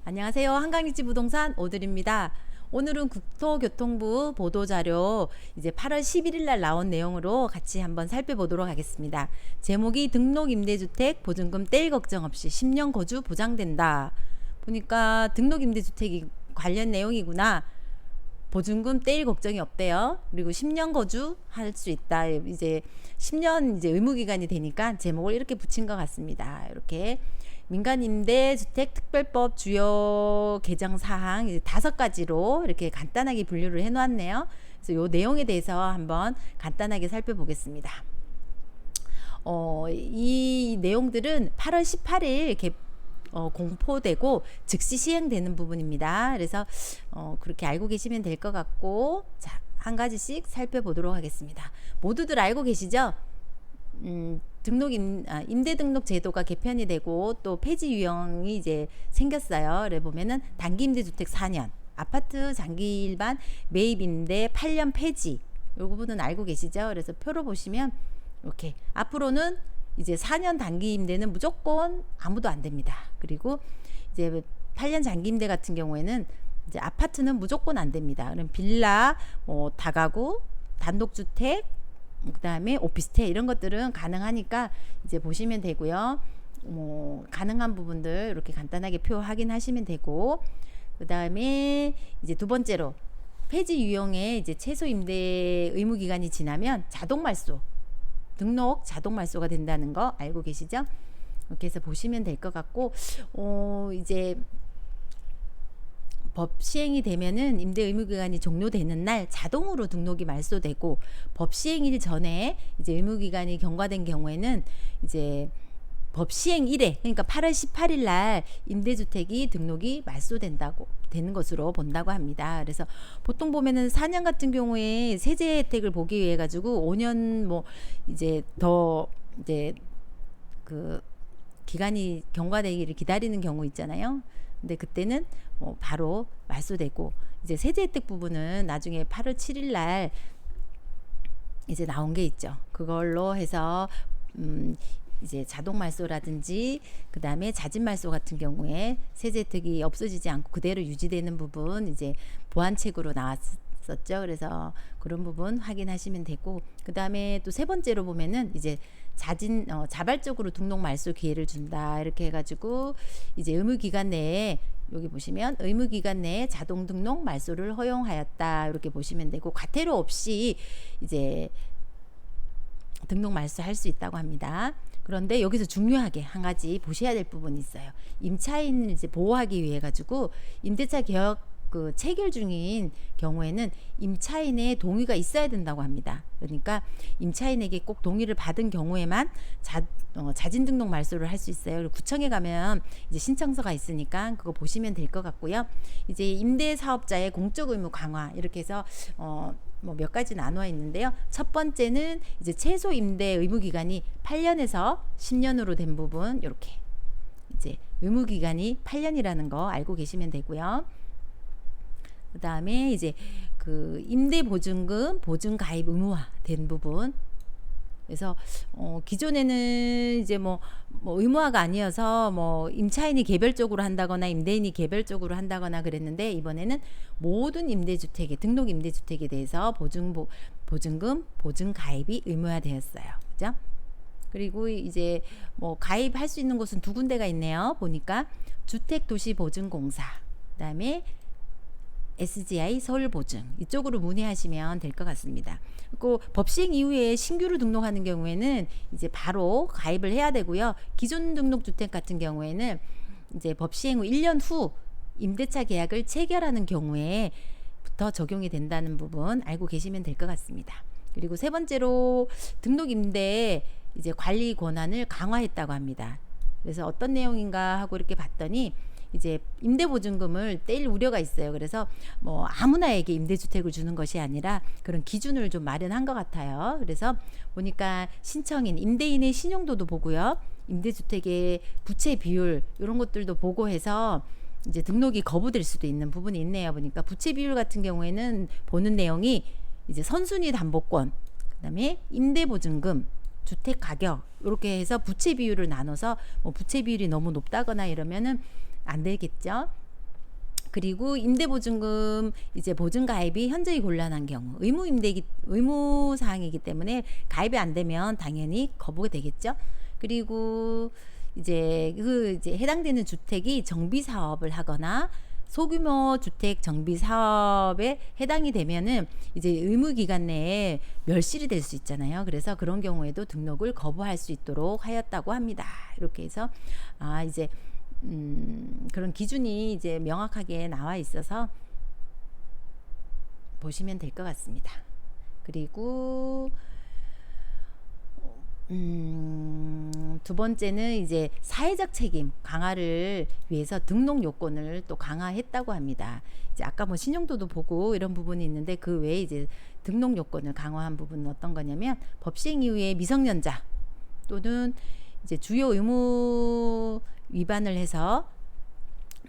안녕하세요. 한강일지 부동산 오드리입니다. 오늘은 국토교통부 보도자료 이제 8월 11일 날 나온 내용으로 같이 한번 살펴보도록 하겠습니다. 제목이 등록임대주택 보증금 떼일 걱정 없이 10년 거주 보장된다. 보니까 등록임대주택이 관련 내용이구나. 보증금 떼일 걱정이 없대요. 그리고 10년 거주할 수 있다. 이제 10년 이제 의무기간이 되니까 제목을 이렇게 붙인 것 같습니다. 이렇게 민간임대주택특별법 주요 개정 사항 이제 5가지로 이렇게 간단하게 분류를 해놓았네요. 그래서 이 내용에 대해서 한번 간단하게 살펴보겠습니다. 이 내용들은 8월 18일 공포되고 즉시 시행되는 부분입니다. 그래서 그렇게 알고 계시면 될 것 같고, 자, 한 가지씩 살펴보도록 하겠습니다. 모두들 알고 계시죠? 임대 등록 제도가 개편이 되고 또 폐지 유형이 이제 생겼어요. 그래 보면은 단기 임대 주택 4년, 아파트 장기 일반 매입 임대 8년 폐지. 요 부분은 알고 계시죠? 그래서 표로 보시면 이렇게 앞으로는 이제 4년 단기 임대는 무조건 아무도 안 됩니다. 그리고 이제 8년 장기 임대 같은 경우에는 이제 아파트는 무조건 안 됩니다. 그럼 빌라, 다가구, 단독주택, 그다음에 오피스텔 이런 것들은 가능하니까 이제 보시면 되고요. 가능한 부분들 이렇게 간단하게 표 확인하시면 되고, 그다음에 이제 두 번째로 폐지 유형의 이제 최소 임대 의무 기간이 지나면 자동 말소, 등록 자동 말소가 된다는 거 알고 계시죠? 이렇게 해서 보시면 될 것 같고, 이제 법 시행이 되면은 임대 의무 기간이 종료되는 날 자동으로 등록이 말소되고, 법 시행일 전에 이제 의무 기간이 경과된 경우에는 이제 법 시행 일에, 그러니까 8월 18일 날 임대주택이 등록이 말소된다고 되는 것으로 본다고 합니다. 그래서 보통 보면은 4년 같은 경우에 세제 혜택을 보기 위해 가지고 5년 이제 더 이제 그 기간이 경과되기를 기다리는 경우 있잖아요. 근데 그때는 바로 말소되고, 이제 세제 혜택 부분은 나중에 8월 7일 날 이제 나온 게 있죠. 그걸로 해서 이제 자동 말소라든지 그 다음에 자진 말소 같은 경우에 세제 혜택이 없어지지 않고 그대로 유지되는 부분 이제 보완책으로 나왔었죠. 그래서 그런 부분 확인하시면 되고, 그 다음에 또 세 번째로 보면은 이제 자발적으로 등록 말소 기회를 준다 이렇게 해가지고 이제 의무 기간 내에, 여기 보시면 의무 기간 내에 자동 등록 말소를 허용하였다 이렇게 보시면 되고, 과태료 없이 이제 등록 말소할 수 있다고 합니다. 그런데 여기서 중요하게 한 가지 보셔야 될 부분이 있어요. 임차인을 이제 보호하기 위해 가지고 임대차 계약 체결 중인 경우에는 임차인의 동의가 있어야 된다고 합니다. 그러니까 임차인에게 꼭 동의를 받은 경우에만 자진 등록 말소를 할 수 있어요. 그리고 구청에 가면 이제 신청서가 있으니까 그거 보시면 될 것 같고요. 이제 임대 사업자의 공적 의무 강화 이렇게 해서 몇 가지 나누어 있는데요. 첫 번째는 이제 최소 임대 의무 기간이 8년에서 10년으로 된 부분, 이렇게 이제 의무 기간이 8년이라는 거 알고 계시면 되고요. 그 다음에 이제 그 임대 보증금 보증 가입 의무화 된 부분. 그래서 기존에는 이제 의무화가 아니어서 임차인이 개별적으로 한다거나 임대인이 개별적으로 한다거나 그랬는데, 이번에는 모든 임대주택에, 등록 임대주택에 대해서 보증금 보증 가입이 의무화되었어요. 그죠? 그리고 이제 가입할 수 있는 곳은 두 군데가 있네요. 보니까 주택도시보증공사, 그다음에 SGI 서울보증, 이쪽으로 문의하시면 될 것 같습니다. 그리고 법 시행 이후에 신규로 등록하는 경우에는 이제 바로 가입을 해야 되고요. 기존 등록 주택 같은 경우에는 이제 법 시행 후 1년 후 임대차 계약을 체결하는 경우에부터 적용이 된다는 부분 알고 계시면 될 것 같습니다. 그리고 세 번째로 등록 임대 이제 관리 권한을 강화했다고 합니다. 그래서 어떤 내용인가 하고 이렇게 봤더니 이제 임대보증금을 떼일 우려가 있어요. 그래서 아무나에게 임대주택을 주는 것이 아니라 그런 기준을 좀 마련한 것 같아요. 그래서 보니까 신청인, 임대인의 신용도도 보고요. 임대주택의 부채 비율 이런 것들도 보고 해서 이제 등록이 거부될 수도 있는 부분이 있네요. 보니까 부채 비율 같은 경우에는 보는 내용이 이제 선순위 담보권, 그다음에 임대보증금, 주택 가격 이렇게 해서 부채 비율을 나눠서 부채 비율이 너무 높다거나 이러면은 안 되겠죠. 그리고 임대보증금 이제 보증 가입이 현저히 곤란한 경우 의무 사항이기 때문에 가입이 안 되면 당연히 거부가 되겠죠. 그리고 이제 해당되는 주택이 정비 사업을 하거나 소규모 주택 정비 사업에 해당이 되면은 이제 의무 기간 내에 멸실이 될 수 있잖아요. 그래서 그런 경우에도 등록을 거부할 수 있도록 하였다고 합니다. 이렇게 해서 이제 그런 기준이 이제 명확하게 나와 있어서 보시면 될 것 같습니다. 그리고 두 번째는 이제 사회적 책임 강화를 위해서 등록 요건을 또 강화했다고 합니다. 이제 아까 뭐 신용도도 보고 이런 부분이 있는데 그 외에 이제 등록 요건을 강화한 부분은 어떤 거냐면 법 시행 이후에 미성년자 또는 이제 주요 의무 위반을 해서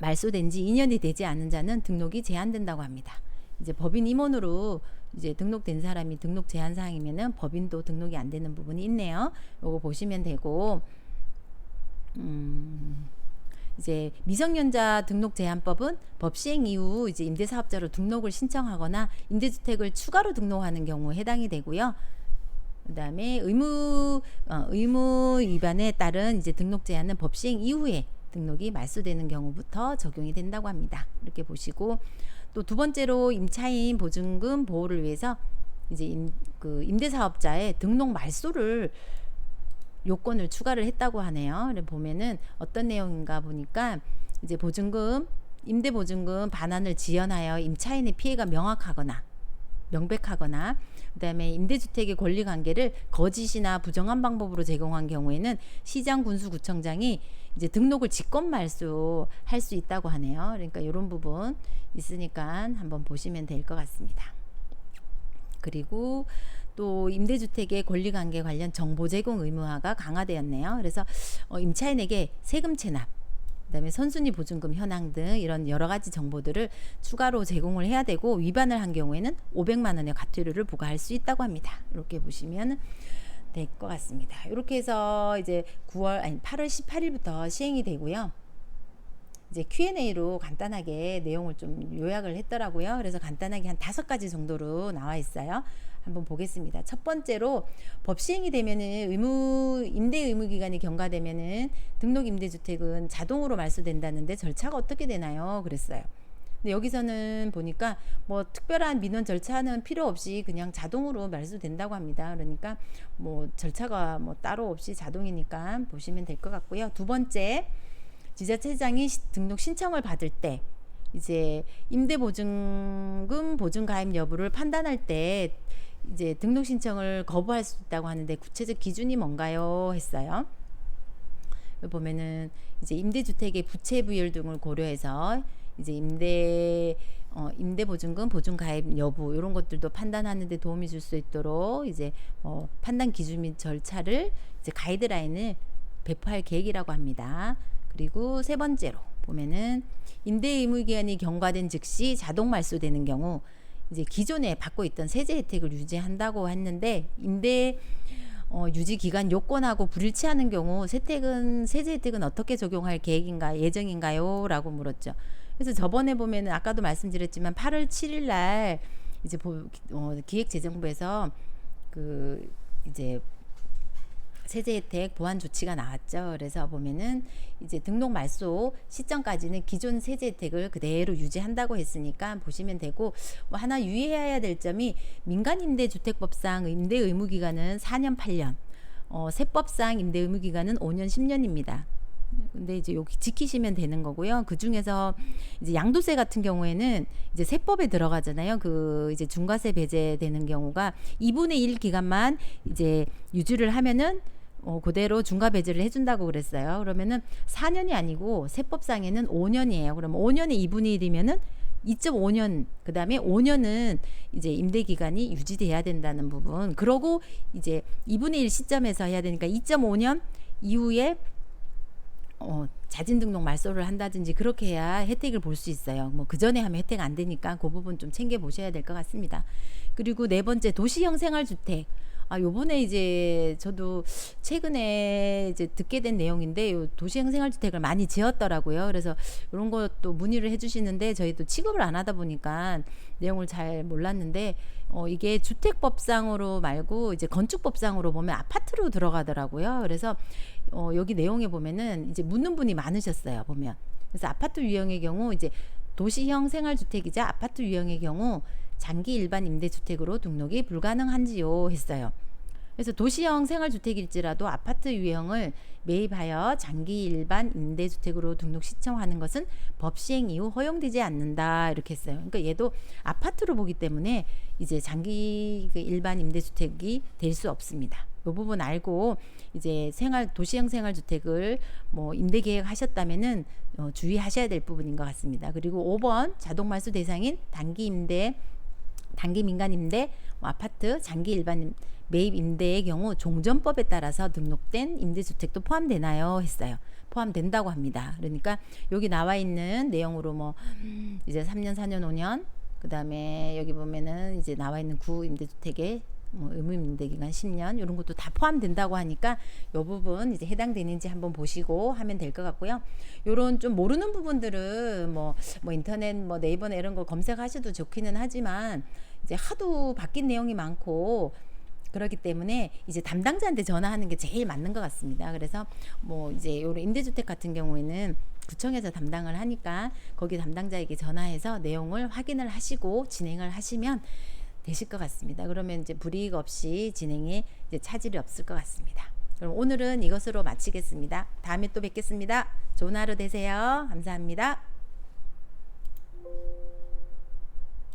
말소된 지 2년이 되지 않은 자는 등록이 제한된다고 합니다. 이제 법인 임원으로 이제 등록된 사람이 등록 제한 사항이면은 법인도 등록이 안 되는 부분이 있네요. 요거 보시면 되고, 이제 미성년자 등록 제한법은 법 시행 이후 이제 임대사업자로 등록을 신청하거나 임대주택을 추가로 등록하는 경우에 해당이 되고요. 그다음에 의무 위반에 따른 이제 등록 제한은 법 시행 이후에 등록이 말소되는 경우부터 적용이 된다고 합니다. 이렇게 보시고 또 두 번째로 임차인 보증금 보호를 위해서 이제 임대사업자의 등록 말소를 요건을 추가를 했다고 하네요. 보면은 어떤 내용인가 보니까 이제 임대보증금 반환을 지연하여 임차인의 피해가 명백하거나 그다음에 임대주택의 권리관계를 거짓이나 부정한 방법으로 제공한 경우에는 시장군수구청장이 이제 등록을 직권 말소할 수 있다고 하네요. 그러니까 이런 부분 있으니까 한번 보시면 될 것 같습니다. 그리고 또 임대주택의 권리관계 관련 정보 제공 의무화가 강화되었네요. 그래서 임차인에게 세금 체납, 그다음에 선순위 보증금 현황 등 이런 여러 가지 정보들을 추가로 제공을 해야 되고 위반을 한 경우에는 500만 원의 과태료를 부과할 수 있다고 합니다. 이렇게 보시면 될 것 같습니다. 이렇게 해서 이제 8월 18일부터 시행이 되고요. 이제 Q&A로 간단하게 내용을 좀 요약을 했더라고요. 그래서 간단하게 한 5가지 정도로 나와 있어요. 한번 보겠습니다. 첫 번째로 법 시행이 되면은 임대 의무 기간이 경과되면은 등록 임대주택은 자동으로 말소된다는데 절차가 어떻게 되나요? 그랬어요. 근데 여기서는 보니까 뭐 특별한 민원 절차는 필요 없이 그냥 자동으로 말소된다고 합니다. 그러니까 뭐 절차가 뭐 따로 없이 자동이니까 보시면 될 것 같고요. 두 번째, 지자체장이 등록 신청을 받을 때 이제 임대보증금 보증 가입 여부를 판단할 때 이제 등록 신청을 거부할 수 있다고 하는데 구체적 기준이 뭔가요? 했어요. 보면은 이제 임대주택의 부채 부율 등을 고려해서 이제 임대보증금 보증 가입 여부 이런 것들도 판단하는 데 도움이 줄 수 있도록 이제 판단 기준 및 절차를 이제 가이드라인을 배포할 계획이라고 합니다. 그리고 세 번째로 보면은 임대 의무 기간이 경과된 즉시 자동 말소되는 경우 이제 기존에 받고 있던 세제 혜택을 유지한다고 했는데 임대 유지 기간 요건하고 불일치하는 경우 세제 혜택은 어떻게 적용할 예정인가요? 라고 물었죠. 그래서 저번에 보면은 아까도 말씀드렸지만 8월 7일 날 이제 기획재정부에서 이제 세제 혜택 보완 조치가 나왔죠. 그래서 보면은 이제 등록 말소 시점까지는 기존 세제 혜택을 그대로 유지한다고 했으니까 보시면 되고, 뭐 하나 유의해야 될 점이 민간 임대주택법상 임대 의무 기간은 4년 8년, 세법상 임대 의무 기간은 5년 10년입니다. 근데 이제 여기 지키시면 되는 거고요. 그 중에서 이제 양도세 같은 경우에는 이제 세법에 들어가잖아요. 이제 중과세 배제되는 경우가 2분의 1 기간만 이제 유지를 하면은 그대로 중과 배제를 해준다고 그랬어요. 그러면은 4년이 아니고 세법상에는 5년이에요. 그러면 5년에 2분의 1이면은 2.5년, 그 다음에 5년은 이제 임대 기간이 유지돼야 된다는 부분. 그러고 이제 2분의 1 시점에서 해야 되니까 2.5년 이후에 자진 등록 말소를 한다든지 그렇게 해야 혜택을 볼 수 있어요. 뭐 그 전에 하면 혜택 안 되니까 그 부분 좀 챙겨 보셔야 될 것 같습니다. 그리고 네 번째, 도시형 생활주택. 요번에 이제 저도 최근에 이제 듣게 된 내용인데 요 도시형 생활주택을 많이 지었더라고요. 그래서 이런 것도 문의를 해주시는데 저희도 취급을 안 하다 보니까 내용을 잘 몰랐는데 이게 주택법상으로 말고 이제 건축법상으로 보면 아파트로 들어가더라고요. 그래서 여기 내용에 보면은 이제 묻는 분이 많으셨어요. 보면 그래서 아파트 유형의 경우 이제 도시형 생활주택이자 아파트 유형의 경우 장기 일반 임대주택으로 등록이 불가능한지요 했어요. 그래서 도시형 생활주택일지라도 아파트 유형을 매입하여 장기 일반 임대주택으로 등록 신청하는 것은 법 시행 이후 허용되지 않는다 이렇게 했어요. 그러니까 얘도 아파트로 보기 때문에 이제 장기 일반 임대주택이 될 수 없습니다. 이 부분 알고 이제 도시형 생활주택을 뭐 임대 계획하셨다면은 주의하셔야 될 부분인 것 같습니다. 그리고 5번 자동 말소 대상인 단기 민간 임대, 아파트, 장기 일반 매입 임대의 경우 종전법에 따라서 등록된 임대주택도 포함되나요? 했어요. 포함된다고 합니다. 그러니까 여기 나와 있는 내용으로 뭐 이제 3년, 4년, 5년, 그 다음에 여기 보면은 이제 나와 있는 구 임대주택의 뭐 의무 임대 기간 10년 이런 것도 다 포함된다고 하니까 이 부분 이제 해당되는지 한번 보시고 하면 될 것 같고요. 요런 좀 모르는 부분들은 뭐 인터넷 뭐 네이버나 이런 거 검색하셔도 좋기는 하지만 이제 하도 바뀐 내용이 많고 그렇기 때문에 이제 담당자한테 전화하는 게 제일 맞는 것 같습니다. 그래서 뭐 이제 요런 임대주택 같은 경우에는 구청에서 담당을 하니까 거기 담당자에게 전화해서 내용을 확인을 하시고 진행을 하시면 되실 것 같습니다. 그러면 이제 불이익 없이 진행에 이제 차질이 없을 것 같습니다. 그럼 오늘은 이것으로 마치겠습니다. 다음에 또 뵙겠습니다. 좋은 하루 되세요. 감사합니다.